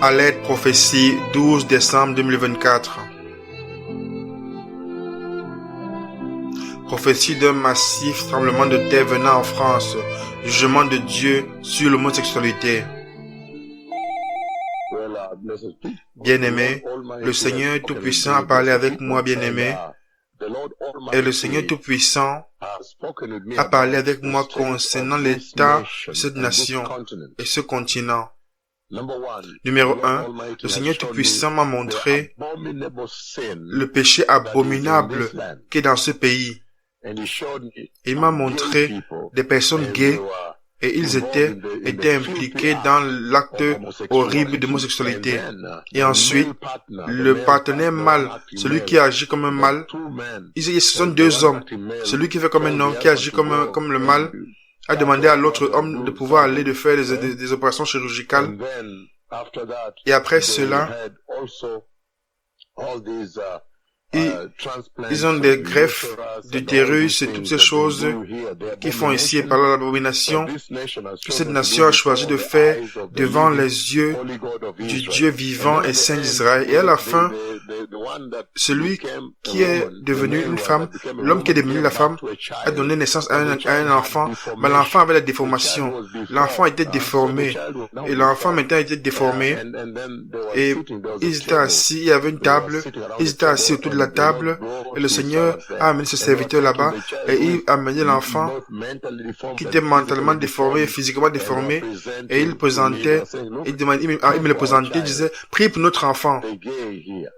À l'aide prophétie, 12 décembre 2024. Prophétie d'un massif tremblement de terre venant en France. Jugement de Dieu sur l'homosexualité. Bien-aimé, le Seigneur Tout-Puissant a parlé avec moi, bien-aimé. Et le Seigneur Tout-Puissant a parlé avec moi concernant l'état de cette nation et ce continent. Numéro 1, le Seigneur Tout-Puissant m'a montré le péché abominable qui est dans ce pays. Il m'a montré des personnes gays et ils étaient impliqués dans l'acte horrible d'homosexualité. Et ensuite, le partenaire mâle, celui qui agit comme un mâle, ce sont deux hommes. Celui qui fait comme un homme, qui agit comme le mâle, a demandé à l'autre homme de pouvoir aller de faire des opérations chirurgicales. Et après cela, ils ont des greffes d'utérus et toutes ces choses qui font ici et par là l'abomination que cette nation a choisi de faire devant les yeux du Dieu vivant et saint d'Israël. Et à la fin, celui qui est devenu une femme, l'homme qui est devenu la femme, a donné naissance à un enfant, mais l'enfant avait la déformation. L'enfant était déformé. Et l'enfant maintenant était déformé. Et ils étaient assis, il y avait une table, ils étaient assis autour de la table, et le Seigneur a amené ce serviteur là-bas, et il a amené l'enfant qui était mentalement déformé, physiquement déformé, et il me le présentait, il disait, prie pour notre enfant,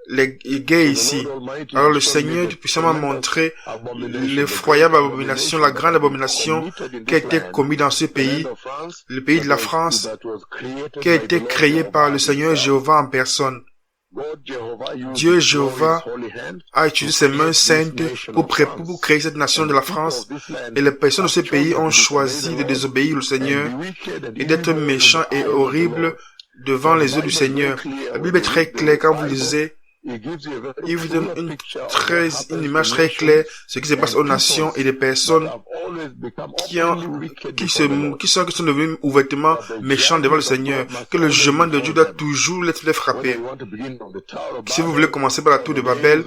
les gays ici. Alors le Seigneur Tout-Puissant m'a montré l'effroyable abomination, la grande abomination qui a été commise dans ce pays, le pays de la France, qui a été créé par le Seigneur Jéhovah en personne. Dieu Jéhovah a utilisé ses mains saintes pour créer cette nation de la France, et les personnes de ce pays ont choisi de désobéir au Seigneur et d'être méchants et horribles devant les yeux du Seigneur. La Bible est très claire quand vous lisez. Il vous donne une image très claire de ce qui se passe aux nations et des personnes qui sont devenus ouvertement méchants devant le Seigneur, que le jugement de Dieu doit toujours les frapper. Si vous voulez commencer par la tour de Babel,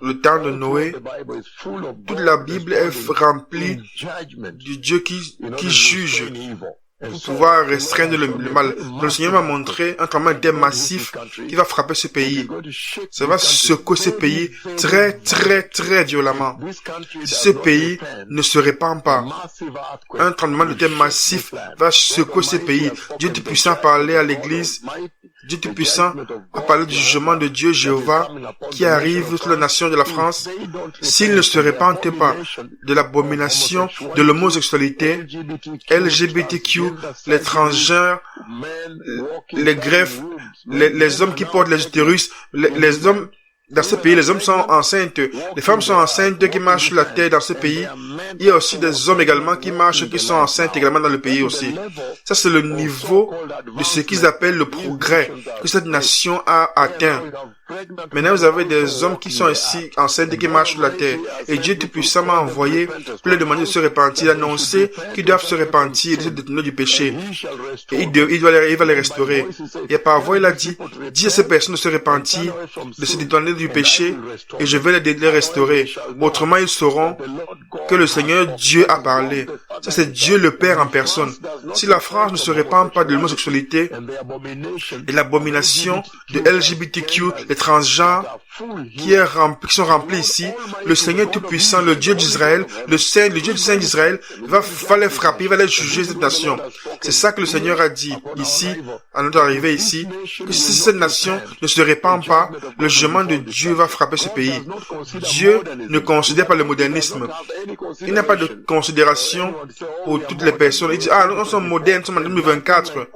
le temps de Noé, toute la Bible est remplie du Dieu qui juge pour pouvoir restreindre le mal. Donc, le Seigneur m'a montré un tremblement de terre massif qui va frapper ce pays. Ça va secouer ce pays très, très, très violemment. Si ce pays ne se répand pas, un tremblement de terre massif va secouer ce pays. Dieu Tout-Puissant a parlé à l'Église. Dieu Tout-Puissant a parlé du jugement de Dieu Jéhovah qui arrive sur la nation de la France. S'il ne se répand pas de l'abomination de l'homosexualité, LGBTQ, les transgenres, les greffes, les hommes qui portent les utérus, les hommes, dans ce pays, les hommes sont enceintes, les femmes sont enceintes qui marchent sur la terre dans ce pays. Il y a aussi des hommes également qui marchent, qui sont enceintes également dans le pays aussi. Ça, c'est le niveau de ce qu'ils appellent le progrès que cette nation a atteint. Maintenant, vous avez des hommes qui sont ici enceintes et qui marchent sur la terre. Et Dieu Tout-Puissant m'a envoyé pour leur demander de se repentir, d'annoncer qu'ils doivent se repentir et de se détourner du péché. Et il va les restaurer. Et par voie, il a dit à ces personnes de se repentir, de se détourner du péché, et je vais les restaurer. Autrement, ils sauront que le Seigneur Dieu a parlé. Ça, c'est Dieu le Père en personne. Si la France ne se répand pas de l'homosexualité et l'abomination de LGBTQ, les transgenres qui sont remplis ici, le Seigneur Tout-Puissant, le Dieu d'Israël, le Dieu du Saint d'Israël, va les frapper, il va les juger cette nation. C'est ça que le Seigneur a dit ici, à notre arrivée ici, que si cette nation ne se répand pas, le jugement de Dieu va frapper ce pays. Dieu ne considère pas le modernisme. Il n'a pas de considération pour toutes les personnes. Il dit, nous sommes modernes, nous sommes en 2024.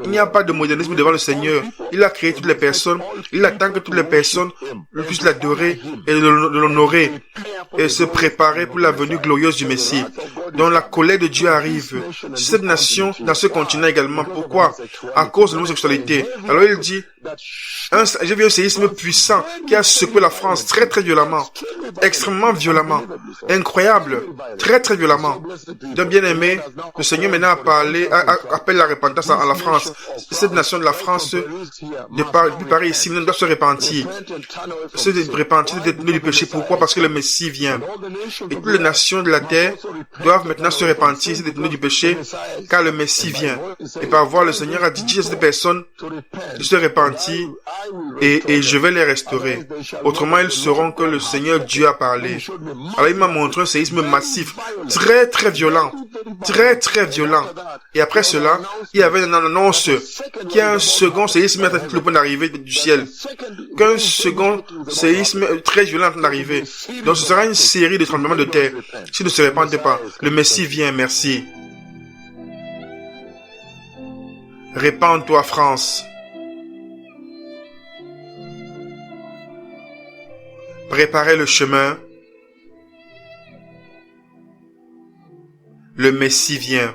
Il n'y a pas de modernisme devant le Seigneur. Il a créé toutes les personnes. Il attend que toutes les personnes puissent l'adorer et l'honorer. et se préparer pour la venue glorieuse du Messie. Donc la colère de Dieu arrive sur cette nation, dans ce continent également. Pourquoi? À cause de l'homosexualité. Alors il dit, j'ai vu un séisme puissant qui a secoué la France très très violemment, extrêmement violemment, incroyable, très très violemment. Donc bien aimé, le Seigneur maintenant a parlé, appelle la repentance à la France. Cette nation de la France, de Paris ici, doit se repentir. Se repentir du péché. Pourquoi? Parce que le Messie vient. Et toutes les nations de la terre doivent maintenant se repentir, se détourner du péché, car le Messie vient. Et par voie, le Seigneur a dit à ces personnes de se repentir et je vais les restaurer. Autrement, ils sauront que le Seigneur Dieu a parlé. Alors il m'a montré un séisme massif, très très violent, très très violent. Et après cela, il y avait une annonce qu'il y a un second séisme à le point d'arrivée du ciel. Qu'un second séisme très violent est d'arriver. Donc ce sera une série de tremblements de terre. S'ils ne se répandent pas, le Messie vient, merci. Répands-toi, France. Préparez le chemin. Le Messie vient.